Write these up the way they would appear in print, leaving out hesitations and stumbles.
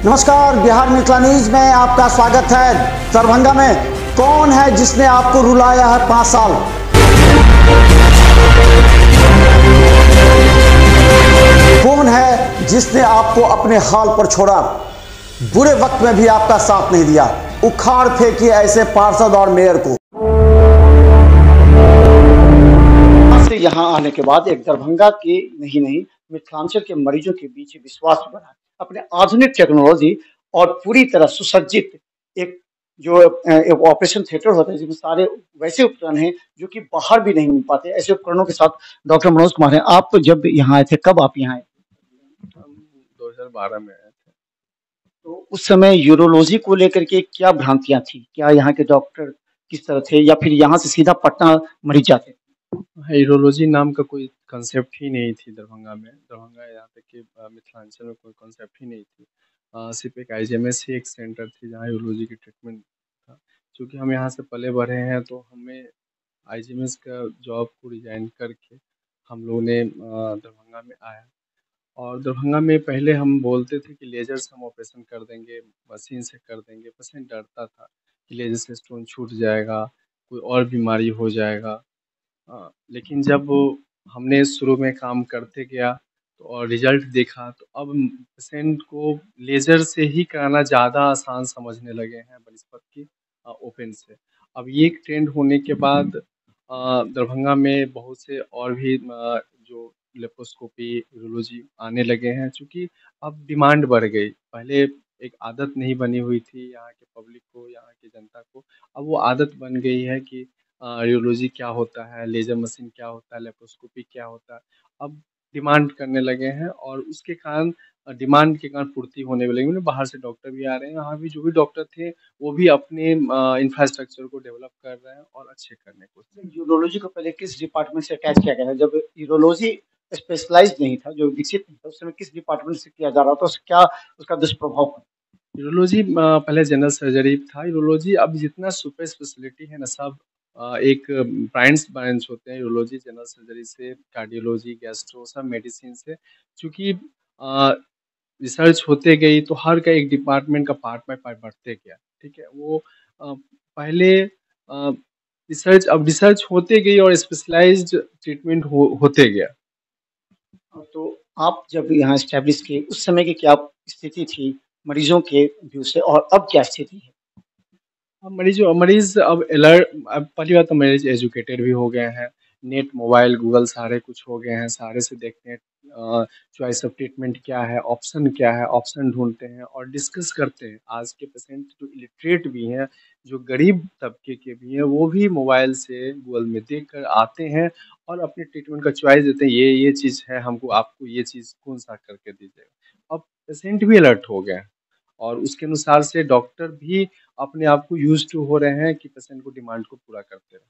नमस्कार, बिहार मिथिला न्यूज में आपका स्वागत है। दरभंगा में कौन है जिसने आपको रुलाया है 5 साल? कौन है जिसने आपको अपने हाल पर छोड़ा? बुरे वक्त में भी आपका साथ नहीं दिया। उखाड़ फेंकिए ऐसे पार्षद और मेयर को। यहाँ आने के बाद एक दरभंगा के नहीं मिथिलांचल के मरीजों के बीच विश्वास बढ़ा। अपने आधुनिक टेक्नोलॉजी और पूरी तरह सुसज्जित एक ऑपरेशन थिएटर होता है जिसमें सारे वैसे उपकरण हैं जो कि बाहर भी नहीं मिल पाते। ऐसे उपकरणों के साथ डॉक्टर मनोज कुमार हैं। आप जब यहाँ आए थे, कब आप यहाँ आए थे? हम 2012 में आए थे। तो उस समय यूरोलॉजी को लेकर के क्या भ्रांतियां थी? क्या यहाँ के डॉक्टर किस तरह थे, या फिर यहाँ से सीधा पटना मरीज जाते? यूरोलॉजी नाम का कोई कंसेप्ट ही नहीं थी दरभंगा में। दरभंगा यहाँ तक कि मिथिलांचल में कोई कंसेप्ट ही नहीं थी। सिर्फ एक आईजीएमएस ही एक सेंटर थी जहाँ यूरोलॉजी की ट्रीटमेंट था। क्योंकि हम यहाँ से पले बढ़े हैं तो हमें आईजीएमएस का जॉब को रिजाइन करके हम लोगों ने दरभंगा में आया। और दरभंगा में पहले हम बोलते थे कि लेजर से हम ऑपरेशन कर देंगे, मशीन से कर देंगे। पेशेंट डरता था कि लेजर से स्टोन छूट जाएगा, कोई और बीमारी हो जाएगा। लेकिन जब हमने शुरू में काम करते गया तो और रिजल्ट देखा तो अब पेशेंट को लेज़र से ही कराना ज़्यादा आसान समझने लगे हैं बनिस्पत की ओपन से। अब ये एक ट्रेंड होने के बाद दरभंगा में बहुत से और भी जो लेप्रोस्कोपी, यूरोलॉजी आने लगे हैं, चूँकि अब डिमांड बढ़ गई। पहले एक आदत नहीं बनी हुई थी यहाँ के पब्लिक को, यहाँ की जनता को। अब वो आदत बन गई है कि रेडियोलॉजी क्या होता है, लेज़र मशीन क्या होता है, लेप्रोस्कोपी क्या होता है। अब डिमांड करने लगे हैं और उसके कारण डिमांड के कारण पूर्ति होने लगी। मतलब बाहर से डॉक्टर भी आ रहे हैं। यहाँ भी जो भी डॉक्टर थे वो भी अपने इंफ्रास्ट्रक्चर को डेवलप कर रहे हैं और अच्छे करने को। यूरोलॉजी को पहले किस डिपार्टमेंट से अटैच किया गया था? जब यूरोलॉजी स्पेशलाइज्ड नहीं था, जो विकसित नहीं था, उस समय किस डिपार्टमेंट से किया जा रहा था? क्या उसका दुष्प्रभाव था? यूरोलॉजी पहले जनरल सर्जरी था। यूरोलॉजी अब जितना सुपर स्पेशलिटी है ना, सब एक ब्रांच होते हैं यूरोलॉजी, जनरल सर्जरी से कार्डियोलॉजी, गैस्ट्रो, सब मेडिसिन से। चूँकि रिसर्च होते गई तो हर का एक डिपार्टमेंट का पार्ट बाय पार्ट बढ़ते गया। ठीक है, वो पहले रिसर्च, अब रिसर्च होते गई और स्पेशलाइज्ड ट्रीटमेंट होते गया। तो आप जब यहाँ एस्टेब्लिश किए उस समय की क्या स्थिति थी मरीजों के व्यू से, और अब क्या स्थिति है? अब मरीज अब अलर्ट, अब पहली बात तो मरीज एजुकेटेड भी हो गए हैं। नेट, मोबाइल, गूगल सारे कुछ हो गए हैं। सारे से देखते हैं चॉइस ऑफ ट्रीटमेंट क्या है, ऑप्शन क्या है, ऑप्शन ढूंढते हैं और डिस्कस करते हैं। आज के पेशेंट जो इलिटरेट भी हैं, जो गरीब तबके के भी हैं, वो भी मोबाइल से गूगल में देख कर आते हैं और अपने ट्रीटमेंट का चॉइस देते हैं। ये चीज़ है, हमको आपको ये चीज़ कौन सा करके दीजिएगा। अब पेशेंट भी अलर्ट हो गए हैं और उसके अनुसार से डॉक्टर भी अपने आप को यूज़ टू हो रहे हैं कि पेशेंट को डिमांड को पूरा करते रहें।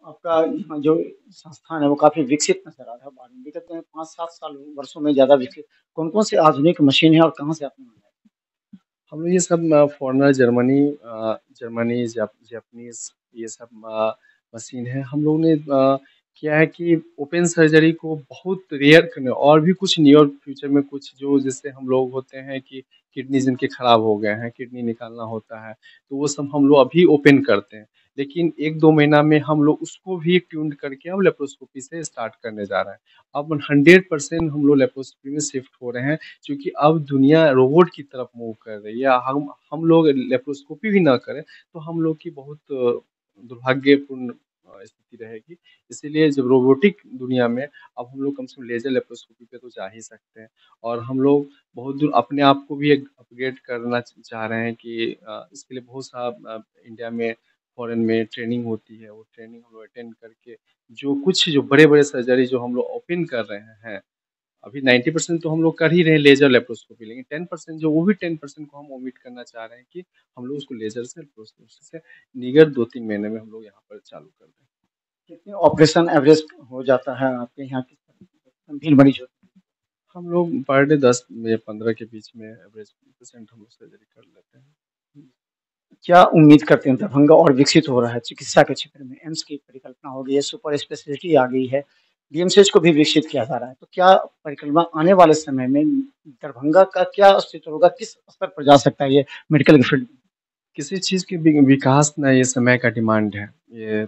आपका यहाँ जो संस्थान है वो काफी विकसित नजर आ रहा है। बाद में विगत में 5-7 साल वर्षों में ज्यादा विकसित कौन कौन से आधुनिक मशीन है और कहाँ से आपने मंगाया? हम लोग ये सब फॉरेनर, जर्मनी, जापानीज़, ये सब मशीन है। हम लोग ने किया है कि ओपन सर्जरी को बहुत रेयर करने, और भी कुछ नियर फ्यूचर में कुछ जो जैसे हम लोग होते हैं कि किडनी जिनके खराब हो गए हैं, किडनी निकालना होता है, तो वो सब हम लोग अभी ओपन करते हैं। लेकिन 1-2 महीना में हम लोग उसको भी ट्यून्ड करके अब लेप्रोस्कोपी से स्टार्ट करने जा रहे हैं। अब 100% हम लोग लेप्रोस्कोपी में शिफ्ट हो रहे हैं, क्योंकि अब दुनिया रोबोट की तरफ मूव कर रही है। हम लोग लेप्रोस्कोपी भी ना करें तो हम लोग की बहुत दुर्भाग्यपूर्ण स्थिति रहेगी। इसीलिए जब रोबोटिक दुनिया में अब हम लोग कम से कम लेजर लेप्रोस्कोपी पे तो जा ही सकते हैं। और हम लोग बहुत दूर अपने आप को भी एक अपग्रेड करना चाह रहे हैं कि इसके लिए बहुत सा इंडिया में, फॉरेन में ट्रेनिंग होती है। वो ट्रेनिंग हम लोग अटेंड करके जो बड़े-बड़े सर्जरी जो हम लोग ओपन कर रहे हैं, अभी 90% तो हम लोग कर ही रहे हैं लेजर लेप्रोस्कोपी, लेकिन 10% जो, वो भी 10% को हम ओमिट करना चाह रहे हैं कि हम लोग उसको लेजर से, लेप्रोस्कोपी से नियर 2-3 महीने में हम लोग यहाँ पर चालू कर दें। कितने ऑपरेशन एवरेज हो जाता है आपके यहाँ? किस गंभीर मरीज होते हैं? हम लोग पर डे 10 या 15 के बीच में एवरेज पेशेंट हम लोग सर्जरी कर लेते हैं। क्या उम्मीद करते हैं? दरभंगा और विकसित हो रहा है चिकित्सा के क्षेत्र में, एम्स की परिकल्पना हो गई है, सुपर स्पेशलिटी आ गई है, डीएमसीएच को भी विकसित किया जा रहा है। तो क्या परिकल्पना आने वाले समय में दरभंगा का क्या अस्तित्व होगा? किस स्तर पर जा सकता है ये मेडिकल की फील्ड? किसी चीज़ की विकास ना ये समय का डिमांड है। ये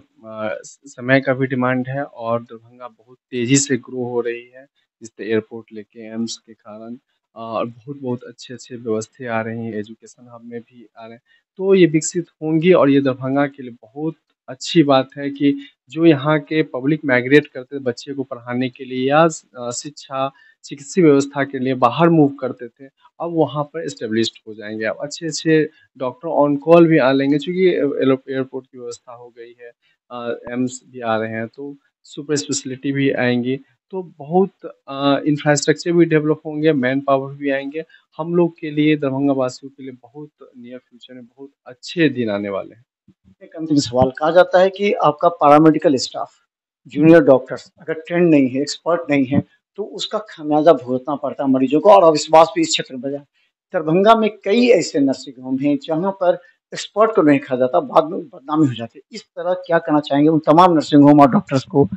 समय का भी डिमांड है और दरभंगा बहुत तेज़ी से ग्रो हो रही है। जैसे एयरपोर्ट लेके एम्स के कारण बहुत-बहुत अच्छे-अच्छे व्यवस्थाएँ आ रही हैं, एजुकेशन हब में भी आ रहे हैं। तो ये विकसित होंगी और ये दरभंगा के लिए बहुत अच्छी बात है कि जो यहाँ के पब्लिक माइग्रेट करते थे बच्चे को पढ़ाने के लिए या शिक्षा, चिकित्सीय व्यवस्था के लिए बाहर मूव करते थे, अब वहाँ पर एस्टेब्लिश्ड हो जाएँगे। अब अच्छे-अच्छे डॉक्टर ऑन कॉल भी आ लेंगे चूँकि एयरपोर्ट की व्यवस्था हो गई है। एम्स भी आ रहे हैं तो सुपर स्पेशलिटी भी आएँगी। तो बहुत इंफ्रास्ट्रक्चर भी डेवलप होंगे, मैन पावर भी आएँगे। हम लोग के लिए दरभंगा वासियों के लिए बहुत नियर फ्यूचर में बहुत अच्छे दिन आने वाले हैं। एक अंतिम सवाल, कहा जाता है कि आपका पैरामेडिकल स्टाफ, जूनियर डॉक्टर्स अगर ट्रेंड नहीं है, एक्सपर्ट नहीं है, तो उसका खामियाजा भुगतना पड़ता है मरीजों को और अविश्वास भी इस क्षेत्र में बढ़ जाता है। दरभंगा में कई ऐसे नर्सिंग होम हैं जहाँ पर एक्सपर्ट को नहीं कहा जाता, बाद में बदनामी हो जाती है। इस तरह क्या कहना चाहेंगे उन तमाम नर्सिंग होम और डॉक्टर्स को?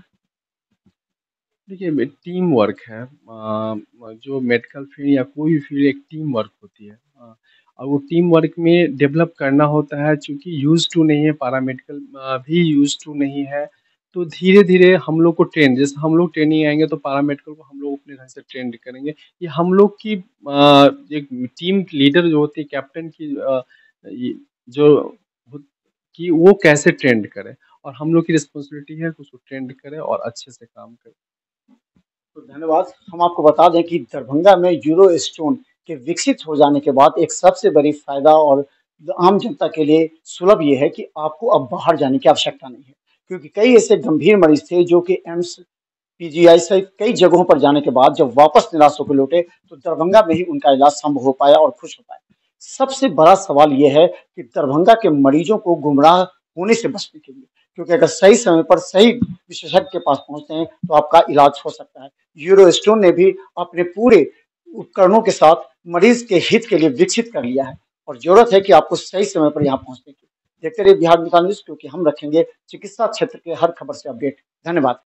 देखिए टीम वर्क है। जो मेडिकल फील्ड या कोई भी फील्ड एक टीम वर्क होती है। और वो टीम वर्क में डेवलप करना होता है चूँकि यूज़्ड टू नहीं है पैरामेडिकल भी यूज़्ड टू नहीं है। तो धीरे-धीरे हम लोग को ट्रेन जैसे हम लोग ट्रेनिंग आएँगे तो पैरामेडिकल को हम लोग अपने ढंग से ट्रेंड करेंगे। ये हम लोग की एक टीम लीडर जो होती है कैप्टन की ये जो हो कि वो कैसे ट्रेंड करे और हम लोग की रिस्पॉन्सिबिलिटी है कि उसको ट्रेंड करें और अच्छे से काम करें। तो धन्यवाद। हम आपको बता दें कि दरभंगा में यूरो स्टोन के विकसित हो जाने के बाद एक सबसे बड़ी फ़ायदा और आम जनता के लिए सुलभ ये है कि आपको अब बाहर जाने की आवश्यकता नहीं है। क्योंकि कई ऐसे गंभीर मरीज़ थे जो कि एम्स, पीजीआई सहित कई जगहों पर जाने के बाद जब वापस निराश होकर लौटे, तो दरभंगा में ही उनका इलाज संभव हो पाया और खुश हो पाए। सबसे बड़ा सवाल ये है कि दरभंगा के मरीजों को गुमराह होने से बचने के लिए, क्योंकि अगर सही समय पर सही विशेषज्ञ के पास पहुंचते हैं तो आपका इलाज हो सकता है। यूरोस्टोन ने भी अपने पूरे उपकरणों के साथ मरीज के हित के लिए विकसित कर लिया है और जरूरत है कि आपको सही समय पर यहाँ पहुंचने की। देखते रहिए बिहार मितान न्यूज, क्योंकि हम रखेंगे चिकित्सा क्षेत्र के हर खबर से अपडेट। धन्यवाद।